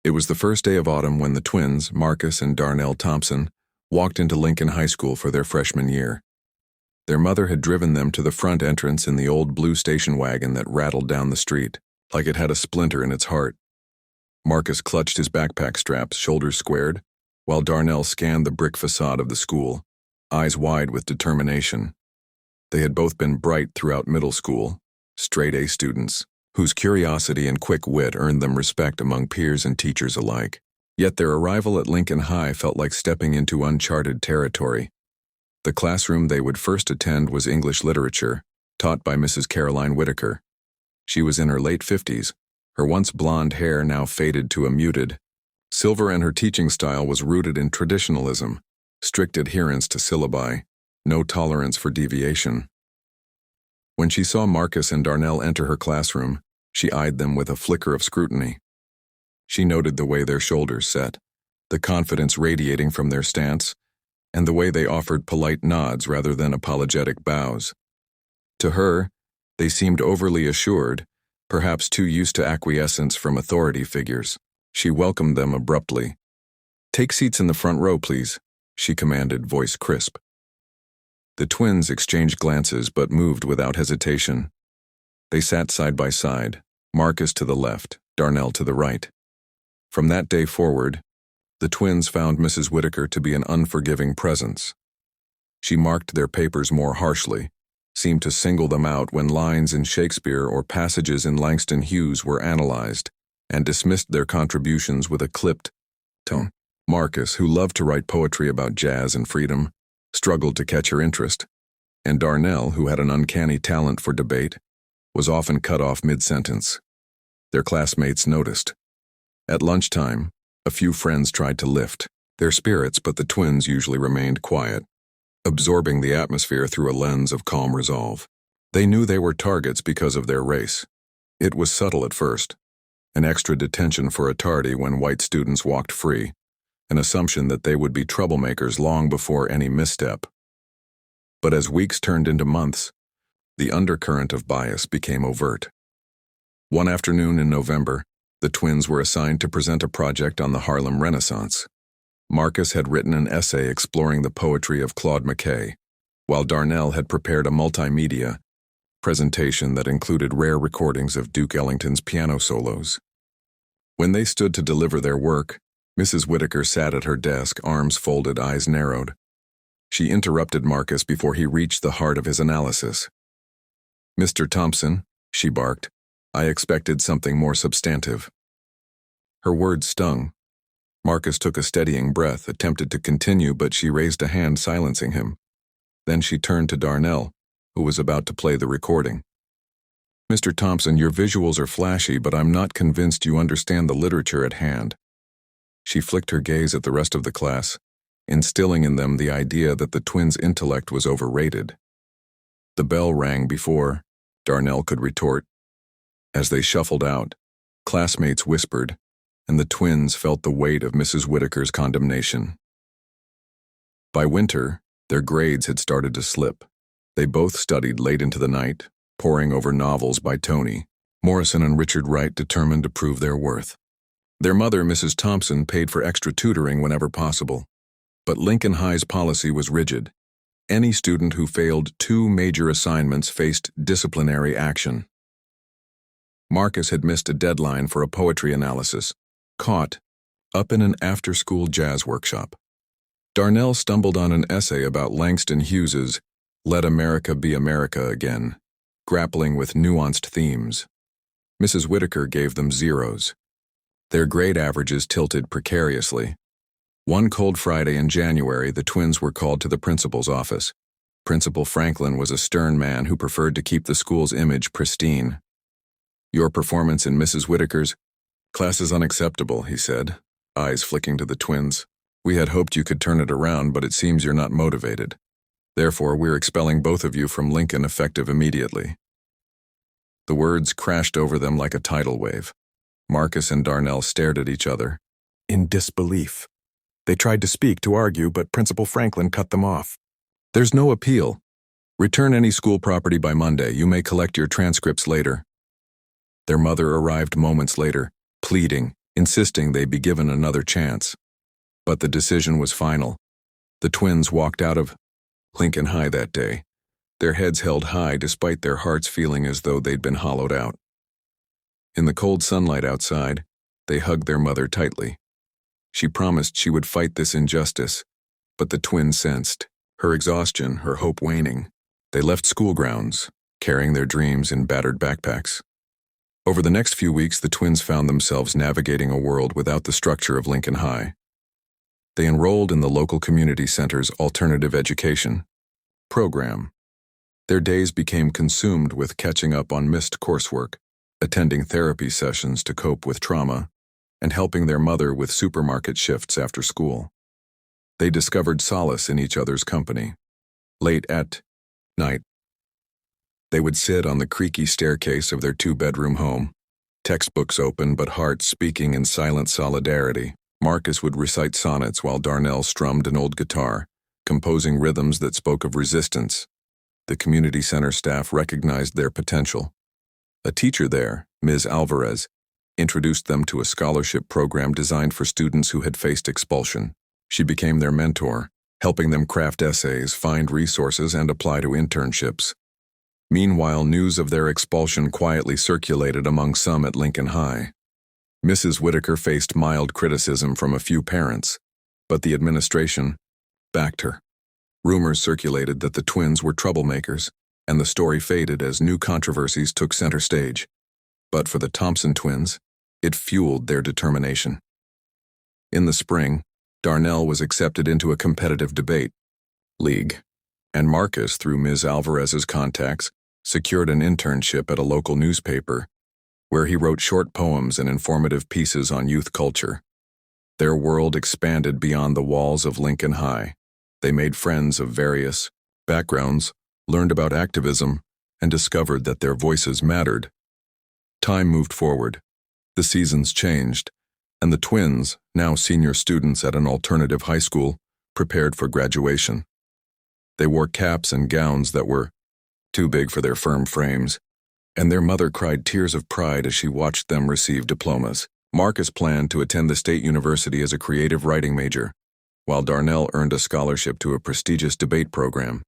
It was the first day of autumn when the twins, Marcus and Darnell Thompson, walked into Lincoln High School for their freshman year. Their mother had driven them to the front entrance in the old blue station wagon that rattled down the street, like it had a splinter in its heart. Marcus clutched his backpack straps, shoulders squared, while Darnell scanned the brick facade of the school, eyes wide with determination. They had both been bright throughout middle school, straight-A students, whose curiosity and quick wit earned them respect among peers and teachers alike. Yet their arrival at Lincoln High felt like stepping into uncharted territory. The classroom they would first attend was English literature, taught by Mrs. Caroline Whitaker. She was in her late 50s, her once blonde hair now faded to a muted silver, and her teaching style was rooted in traditionalism, strict adherence to syllabi, no tolerance for deviation. When she saw Marcus and Darnell enter her classroom, she eyed them with a flicker of scrutiny. She noted the way their shoulders set, the confidence radiating from their stance, and the way they offered polite nods rather than apologetic bows. To her, they seemed overly assured, perhaps too used to acquiescence from authority figures. She welcomed them abruptly. "Take seats in the front row, please," she commanded, voice crisp. The twins exchanged glances but moved without hesitation. They sat side by side, Marcus to the left, Darnell to the right. From that day forward, the twins found Mrs. Whitaker to be an unforgiving presence. She marked their papers more harshly, seemed to single them out when lines in Shakespeare or passages in Langston Hughes were analyzed, and dismissed their contributions with a clipped tone. Marcus, who loved to write poetry about jazz and freedom, struggled to catch her interest, and Darnell, who had an uncanny talent for debate, was often cut off mid-sentence. Their classmates noticed. At lunchtime, a few friends tried to lift their spirits, but the twins usually remained quiet, absorbing the atmosphere through a lens of calm resolve. They knew they were targets because of their race. It was subtle at first, an extra detention for a tardy when white students walked free, an assumption that they would be troublemakers long before any misstep. But as weeks turned into months, the undercurrent of bias became overt. One afternoon in November, the twins were assigned to present a project on the Harlem Renaissance. Marcus had written an essay exploring the poetry of Claude McKay, while Darnell had prepared a multimedia presentation that included rare recordings of Duke Ellington's piano solos. When they stood to deliver their work, Mrs. Whitaker sat at her desk, arms folded, eyes narrowed. She interrupted Marcus before he reached the heart of his analysis. "Mr. Thompson," she barked, "I expected something more substantive." Her words stung. Marcus took a steadying breath, attempted to continue, but she raised a hand silencing him. Then she turned to Darnell, who was about to play the recording. "Mr. Thompson, your visuals are flashy, but I'm not convinced you understand the literature at hand." She flicked her gaze at the rest of the class, instilling in them the idea that the twins' intellect was overrated. The bell rang before Darnell could retort. As they shuffled out, classmates whispered, and the twins felt the weight of Mrs. Whitaker's condemnation. By winter, their grades had started to slip. They both studied late into the night, poring over novels by Tony, Morrison, and Richard Wright, determined to prove their worth. Their mother, Mrs. Thompson, paid for extra tutoring whenever possible. But Lincoln High's policy was rigid. Any student who failed 2 major assignments faced disciplinary action. Marcus had missed a deadline for a poetry analysis, caught up in an after-school jazz workshop. Darnell stumbled on an essay about Langston Hughes's "Let America Be America Again," grappling with nuanced themes. Mrs. Whitaker gave them zeros. Their grade averages tilted precariously. One cold Friday in January, the twins were called to the principal's office. Principal Franklin was a stern man who preferred to keep the school's image pristine. "Your performance in Mrs. Whitaker's class is unacceptable," he said, eyes flicking to the twins. "We had hoped you could turn it around, but it seems you're not motivated. Therefore, we're expelling both of you from Lincoln effective immediately." The words crashed over them like a tidal wave. Marcus and Darnell stared at each other in disbelief. They tried to speak, to argue, but Principal Franklin cut them off. "There's no appeal. Return any school property by Monday. You may collect your transcripts later." Their mother arrived moments later, pleading, insisting they be given another chance. But the decision was final. The twins walked out of Lincoln High that day, their heads held high despite their hearts feeling as though they'd been hollowed out. In the cold sunlight outside, they hugged their mother tightly. She promised she would fight this injustice, but the twins sensed her exhaustion, her hope waning. They left school grounds, carrying their dreams in battered backpacks. Over the next few weeks, the twins found themselves navigating a world without the structure of Lincoln High. They enrolled in the local community center's alternative education program. Their days became consumed with catching up on missed coursework, attending therapy sessions to cope with trauma, and helping their mother with supermarket shifts after school. They discovered solace in each other's company. Late at night, they would sit on the creaky staircase of their two-bedroom home, textbooks open but hearts speaking in silent solidarity. Marcus would recite sonnets while Darnell strummed an old guitar, composing rhythms that spoke of resistance. The community center staff recognized their potential. A teacher there, Ms. Alvarez, introduced them to a scholarship program designed for students who had faced expulsion. She became their mentor, helping them craft essays, find resources, and apply to internships. Meanwhile, news of their expulsion quietly circulated among some at Lincoln High. Mrs. Whitaker faced mild criticism from a few parents, but the administration backed her. Rumors circulated that the twins were troublemakers, and the story faded as new controversies took center stage. But for the Thompson twins, it fueled their determination. In the spring, Darnell was accepted into a competitive debate league, and Marcus, through Ms. Alvarez's contacts, secured an internship at a local newspaper, where he wrote short poems and informative pieces on youth culture. Their world expanded beyond the walls of Lincoln High. They made friends of various backgrounds, learned about activism, and discovered that their voices mattered. Time moved forward. The seasons changed, and the twins, now senior students at an alternative high school, prepared for graduation. They wore caps and gowns that were too big for their firm frames, and their mother cried tears of pride as she watched them receive diplomas. Marcus planned to attend the state university as a creative writing major, while Darnell earned a scholarship to a prestigious debate program.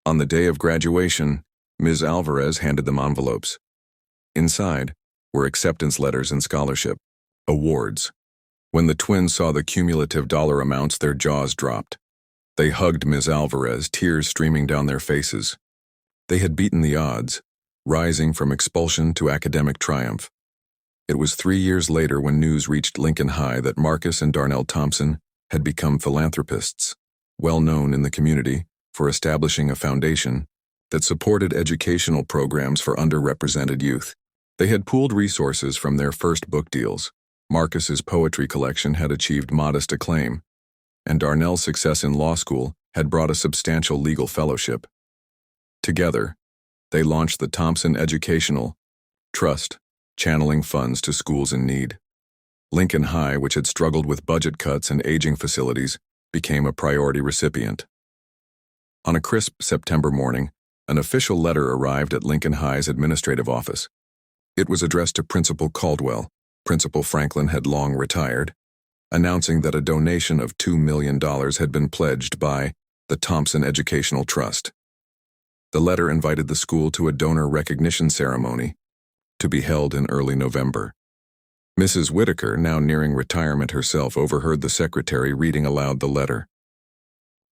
On the day of graduation, Ms. Alvarez handed them envelopes. Inside were acceptance letters and scholarship awards. When the twins saw the cumulative dollar amounts, their jaws dropped. They hugged Ms. Alvarez, tears streaming down their faces. They had beaten the odds, rising from expulsion to academic triumph. It was 3 years later when news reached Lincoln High that Marcus and Darnell Thompson had become philanthropists, well known in the community for establishing a foundation that supported educational programs for underrepresented youth. They had pooled resources from their first book deals. Marcus's poetry collection had achieved modest acclaim, and Darnell's success in law school had brought a substantial legal fellowship. Together, they launched the Thompson Educational Trust, channeling funds to schools in need. Lincoln High, which had struggled with budget cuts and aging facilities, became a priority recipient. On a crisp September morning, an official letter arrived at Lincoln High's administrative office. It was addressed to Principal Caldwell. Principal Franklin had long retired, announcing that a donation of $2 million had been pledged by the Thompson Educational Trust. The letter invited the school to a donor recognition ceremony to be held in early November. Mrs. Whitaker, now nearing retirement herself, overheard the secretary reading aloud the letter.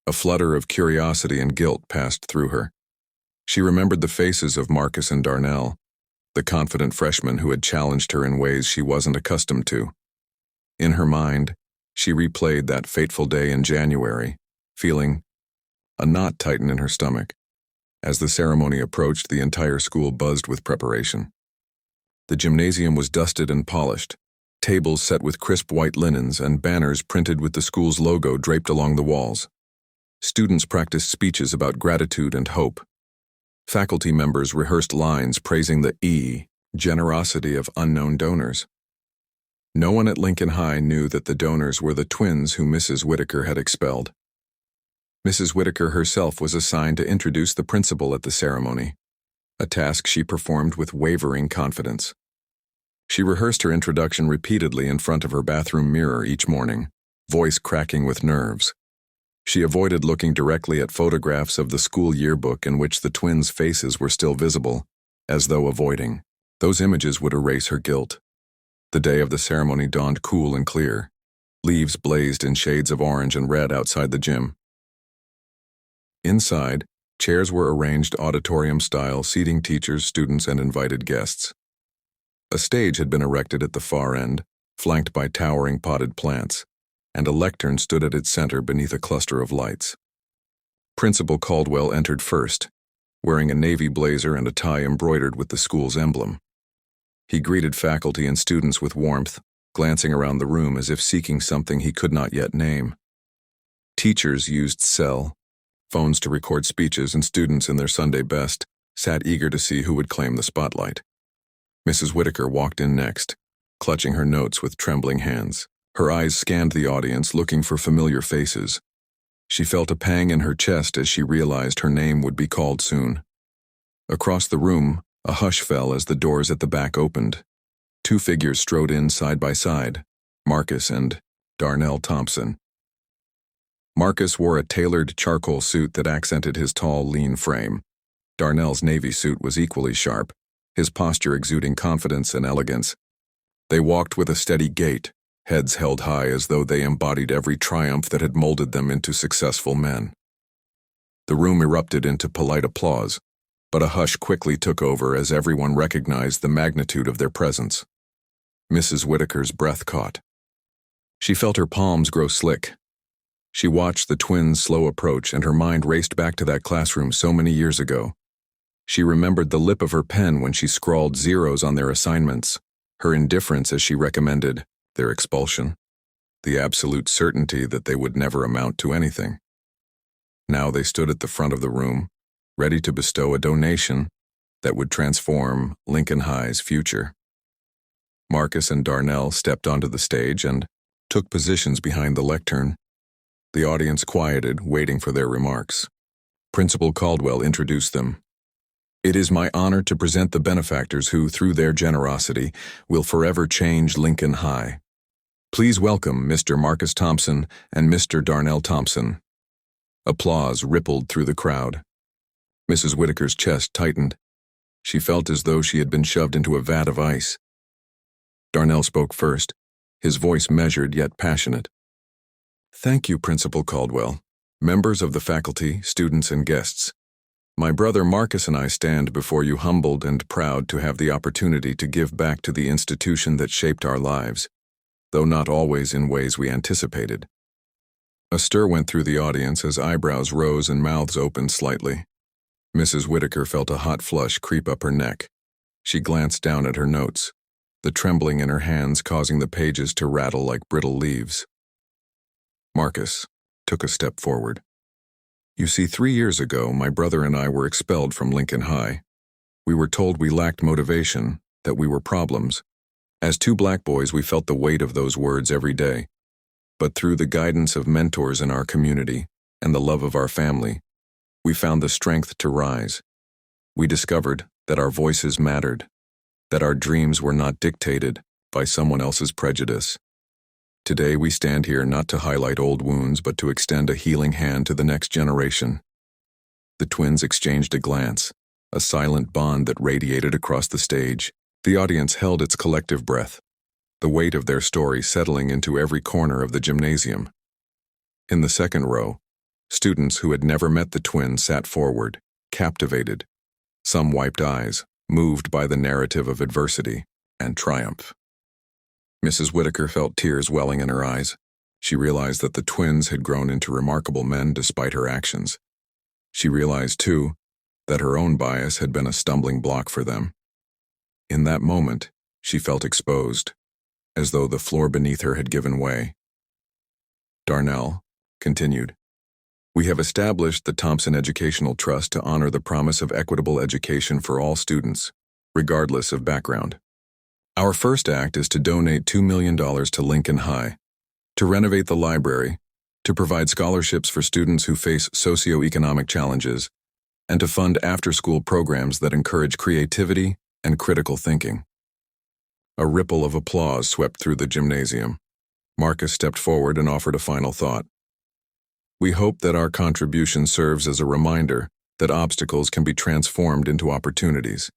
A flutter of curiosity and guilt passed through her. She remembered the faces of Marcus and Darnell, the confident freshmen who had challenged her in ways she wasn't accustomed to. In her mind, she replayed that fateful day in January, feeling a knot tighten in her stomach. As the ceremony approached, the entire school buzzed with preparation. The gymnasium was dusted and polished, tables set with crisp white linens and banners printed with the school's logo draped along the walls. Students practiced speeches about gratitude and hope. Faculty members rehearsed lines praising the generosity of unknown donors. No one at Lincoln High knew that the donors were the twins whom Mrs. Whitaker had expelled. Mrs. Whitaker herself was assigned to introduce the principal at the ceremony, a task she performed with wavering confidence. She rehearsed her introduction repeatedly in front of her bathroom mirror each morning, voice cracking with nerves. She avoided looking directly at photographs of the school yearbook in which the twins' faces were still visible, as though avoiding. Those images would erase her guilt. The day of the ceremony dawned cool and clear. Leaves blazed in shades of orange and red outside the gym. Inside, chairs were arranged auditorium-style, seating teachers, students, and invited guests. A stage had been erected at the far end, flanked by towering potted plants, and a lectern stood at its center beneath a cluster of lights. Principal Caldwell entered first, wearing a navy blazer and a tie embroidered with the school's emblem. He greeted faculty and students with warmth, glancing around the room as if seeking something he could not yet name. Teachers used cell phones to record speeches, and students in their Sunday best sat eager to see who would claim the spotlight. Mrs. Whitaker walked in next, clutching her notes with trembling hands. Her eyes scanned the audience, looking for familiar faces. She felt a pang in her chest as she realized her name would be called soon. Across the room, a hush fell as the doors at the back opened. Two figures strode in side by side, Marcus and Darnell Thompson. Marcus wore a tailored charcoal suit that accented his tall, lean frame. Darnell's navy suit was equally sharp, his posture exuding confidence and elegance. They walked with a steady gait, heads held high as though they embodied every triumph that had molded them into successful men. The room erupted into polite applause, but a hush quickly took over as everyone recognized the magnitude of their presence. Mrs. Whitaker's breath caught. She felt her palms grow slick. She watched the twins' slow approach, and her mind raced back to that classroom so many years ago. She remembered the lip of her pen when she scrawled zeros on their assignments, her indifference as she recommended their expulsion, the absolute certainty that they would never amount to anything. Now they stood at the front of the room, ready to bestow a donation that would transform Lincoln High's future. Marcus and Darnell stepped onto the stage and took positions behind the lectern. The audience quieted, waiting for their remarks. Principal Caldwell introduced them. "It is my honor to present the benefactors who, through their generosity, will forever change Lincoln High. Please welcome Mr. Marcus Thompson and Mr. Darnell Thompson." Applause rippled through the crowd. Mrs. Whitaker's chest tightened. She felt as though she had been shoved into a vat of ice. Darnell spoke first, his voice measured yet passionate. "Thank you, Principal Caldwell, members of the faculty, students, and guests. My brother Marcus and I stand before you humbled and proud to have the opportunity to give back to the institution that shaped our lives, though not always in ways we anticipated." A stir went through the audience as eyebrows rose and mouths opened slightly. Mrs. Whitaker felt a hot flush creep up her neck. She glanced down at her notes, the trembling in her hands causing the pages to rattle like brittle leaves. Marcus took a step forward. "You see, 3 years ago, my brother and I were expelled from Lincoln High. We were told we lacked motivation, that we were problems. As two black boys, we felt the weight of those words every day. But through the guidance of mentors in our community and the love of our family, we found the strength to rise. We discovered that our voices mattered, that our dreams were not dictated by someone else's prejudice. Today we stand here not to highlight old wounds, but to extend a healing hand to the next generation." The twins exchanged a glance, a silent bond that radiated across the stage. The audience held its collective breath, the weight of their story settling into every corner of the gymnasium. In the second row, students who had never met the twins sat forward, captivated. Some wiped eyes, moved by the narrative of adversity and triumph. Mrs. Whitaker felt tears welling in her eyes. She realized that the twins had grown into remarkable men despite her actions. She realized, too, that her own bias had been a stumbling block for them. In that moment, she felt exposed, as though the floor beneath her had given way. Darnell continued, "We have established the Thompson Educational Trust to honor the promise of equitable education for all students, regardless of background. Our first act is to donate $2 million to Lincoln High, to renovate the library, to provide scholarships for students who face socioeconomic challenges, and to fund after-school programs that encourage creativity and critical thinking." A ripple of applause swept through the gymnasium. Marcus stepped forward and offered a final thought. We hope that our contribution serves as a reminder that obstacles can be transformed into opportunities.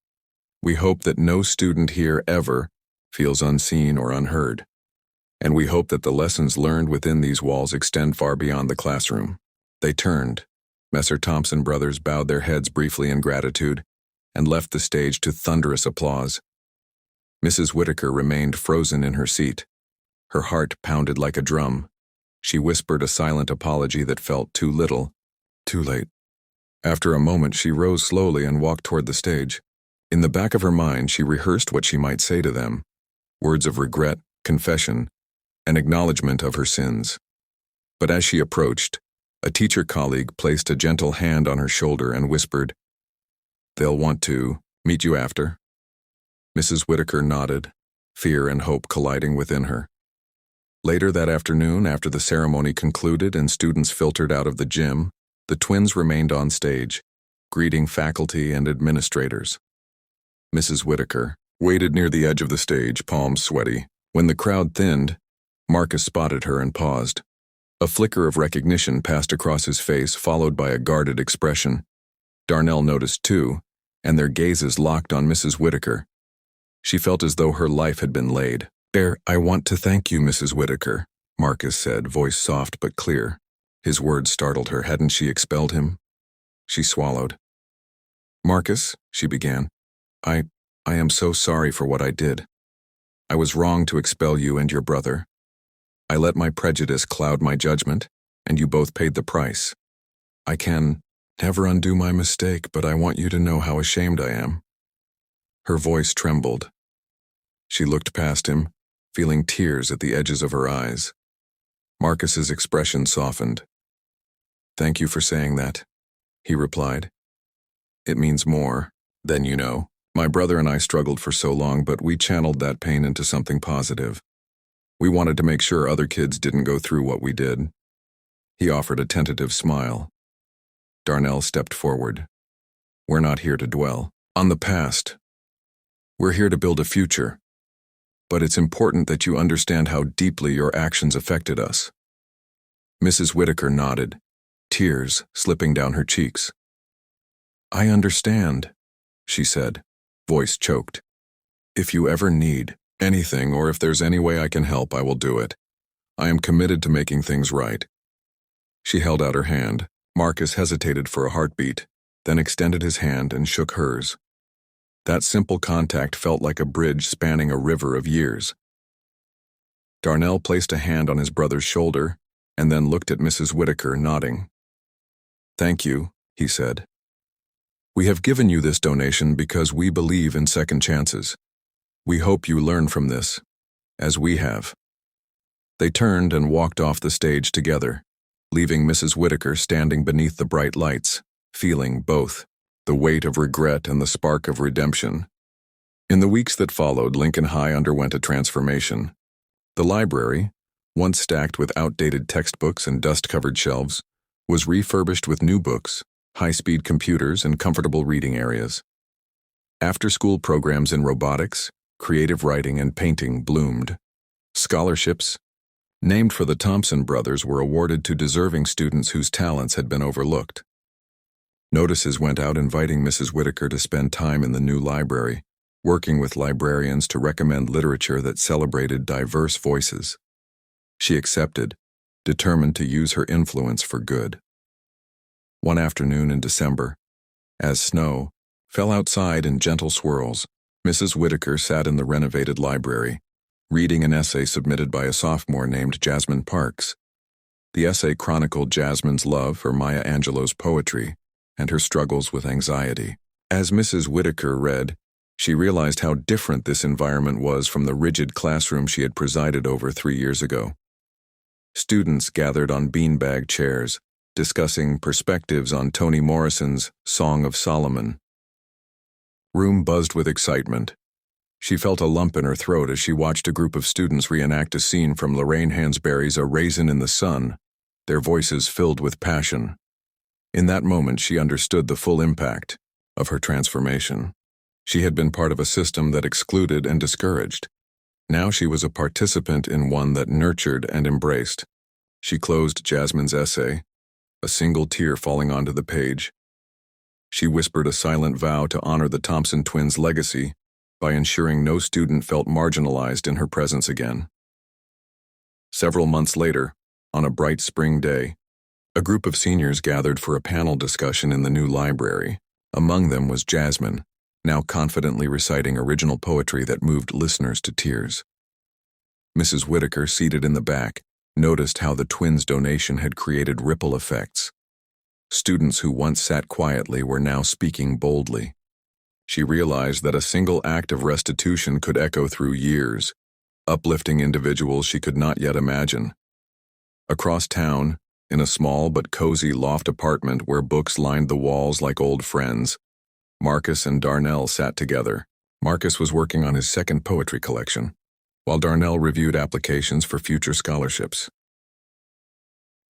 We hope that no student here ever feels unseen or unheard. And we hope that the lessons learned within these walls extend far beyond the classroom. They turned. Messer Thompson brothers bowed their heads briefly in gratitude and left the stage to thunderous applause. Mrs. Whitaker remained frozen in her seat. Her heart pounded like a drum. She whispered a silent apology that felt too little, too late. After a moment, she rose slowly and walked toward the stage. In the back of her mind, she rehearsed what she might say to them. Words of regret, confession, and acknowledgement of her sins. But as she approached, a teacher colleague placed a gentle hand on her shoulder and whispered, "They'll want to meet you after." Mrs. Whitaker nodded, fear and hope colliding within her. Later that afternoon, after the ceremony concluded and students filtered out of the gym, the twins remained on stage, greeting faculty and administrators. Mrs. Whitaker waited near the edge of the stage, palms sweaty. When the crowd thinned, Marcus spotted her and paused. A flicker of recognition passed across his face, followed by a guarded expression. Darnell noticed too, and their gazes locked on Mrs. Whitaker. She felt as though her life had been laid bare. "I want to thank you, Mrs. Whitaker," Marcus said, voice soft but clear. His words startled her. Hadn't she expelled him? She swallowed. "Marcus," she began, I am so sorry for what I did. I was wrong to expel you and your brother. I let my prejudice cloud my judgment, and you both paid the price. I can never undo my mistake, but I want you to know how ashamed I am." Her voice trembled. She looked past him, feeling tears at the edges of her eyes. Marcus's expression softened. "Thank you for saying that," he replied. "It means more than you know. My brother and I struggled for so long, but we channeled that pain into something positive. We wanted to make sure other kids didn't go through what we did." He offered a tentative smile. Darnell stepped forward. "We're not here to dwell on the past. We're here to build a future. But it's important that you understand how deeply your actions affected us." Mrs. Whitaker nodded, tears slipping down her cheeks. "I understand," she said, voice choked. "If you ever need anything, or if there's any way I can help, I will do it. I am committed to making things right." She held out her hand. Marcus hesitated for a heartbeat, then extended his hand and shook hers. That simple contact felt like a bridge spanning a river of years. Darnell placed a hand on his brother's shoulder and then looked at Mrs. Whitaker, nodding. "Thank you," he said. "We have given you this donation because we believe in second chances. We hope you learn from this, as we have." They turned and walked off the stage together, leaving Mrs. Whitaker standing beneath the bright lights, feeling both the weight of regret and the spark of redemption. In the weeks that followed, Lincoln High underwent a transformation. The library, once stacked with outdated textbooks and dust-covered shelves, was refurbished with new books, high-speed computers, and comfortable reading areas. After-school programs in robotics, creative writing, and painting bloomed. Scholarships, named for the Thompson brothers, were awarded to deserving students whose talents had been overlooked. Notices went out inviting Mrs. Whitaker to spend time in the new library, working with librarians to recommend literature that celebrated diverse voices. She accepted, determined to use her influence for good. One afternoon in December, as snow fell outside in gentle swirls, Mrs. Whitaker sat in the renovated library, reading an essay submitted by a sophomore named Jasmine Parks. The essay chronicled Jasmine's love for Maya Angelou's poetry and her struggles with anxiety. As Mrs. Whitaker read, she realized how different this environment was from the rigid classroom she had presided over 3 years ago. Students gathered on beanbag chairs, discussing perspectives on Toni Morrison's Song of Solomon. Room buzzed with excitement. She felt a lump in her throat as she watched a group of students reenact a scene from Lorraine Hansberry's A Raisin in the Sun, their voices filled with passion. In that moment, she understood the full impact of her transformation. She had been part of a system that excluded and discouraged, Now she was a participant in one that nurtured and embraced. She closed Jasmine's essay, a single tear falling onto the page. She whispered a silent vow to honor the Thompson twins' legacy by ensuring no student felt marginalized in her presence again. Several months later, on a bright spring day, a group of seniors gathered for a panel discussion in the new library. Among them was Jasmine, now confidently reciting original poetry that moved listeners to tears. Mrs. Whitaker, seated in the back, noticed how the twins' donation had created ripple effects. Students who once sat quietly were now speaking boldly. She realized that a single act of restitution could echo through years, uplifting individuals she could not yet imagine. Across town, in a small but cozy loft apartment where books lined the walls like old friends, Marcus and Darnell sat together. Marcus was working on his second poetry collection, while Darnell reviewed applications for future scholarships.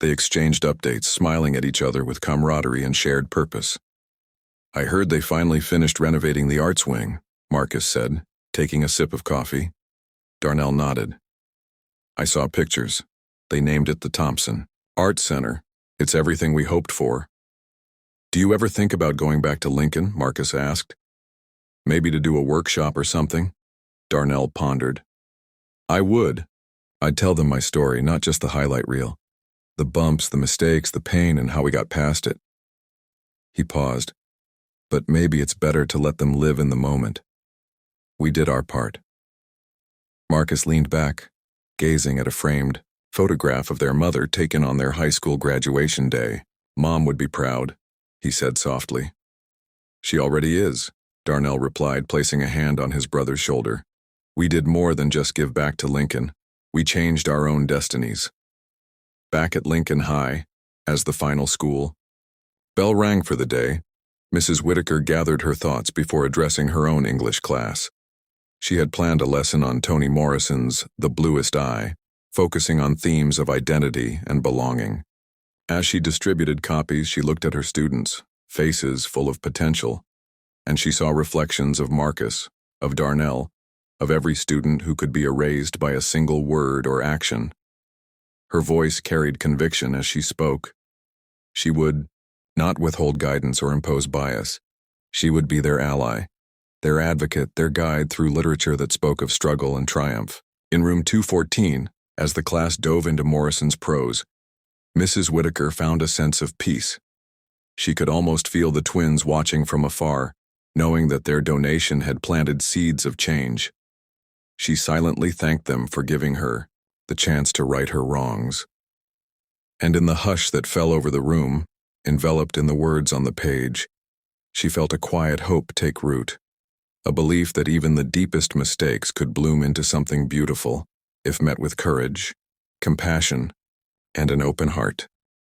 They exchanged updates, smiling at each other with camaraderie and shared purpose. "I heard they finally finished renovating the arts wing," Marcus said, taking a sip of coffee. Darnell nodded. "I saw pictures. They named it the Thompson Arts Center. It's everything we hoped for." "Do you ever think about going back to Lincoln?" Marcus asked. "Maybe to do a workshop or something?" Darnell pondered. "I would. I'd tell them my story, not just the highlight reel. The bumps, the mistakes, the pain, and how we got past it." He paused. "But maybe it's better to let them live in the moment. We did our part." Marcus leaned back, gazing at a framed photograph of their mother taken on their high school graduation day. "Mom would be proud," he said softly. "She already is," Darnell replied, placing a hand on his brother's shoulder. "We did more than just give back to Lincoln. We changed our own destinies." Back at Lincoln High, as the final school, bell rang for the day. Mrs. Whitaker gathered her thoughts before addressing her own English class. She had planned a lesson on Toni Morrison's The Bluest Eye, focusing on themes of identity and belonging. As she distributed copies, she looked at her students, faces full of potential, and she saw reflections of Marcus, of Darnell, of every student who could be erased by a single word or action. Her voice carried conviction as she spoke. She would not withhold guidance or impose bias. She would be their ally, their advocate, their guide through literature that spoke of struggle and triumph. In room 214, as the class dove into Morrison's prose, Mrs. Whitaker found a sense of peace. She could almost feel the twins watching from afar, knowing that their donation had planted seeds of change. She silently thanked them for giving her the chance to right her wrongs. And in the hush that fell over the room, enveloped in the words on the page, she felt a quiet hope take root, a belief that even the deepest mistakes could bloom into something beautiful if met with courage, compassion, and an open heart.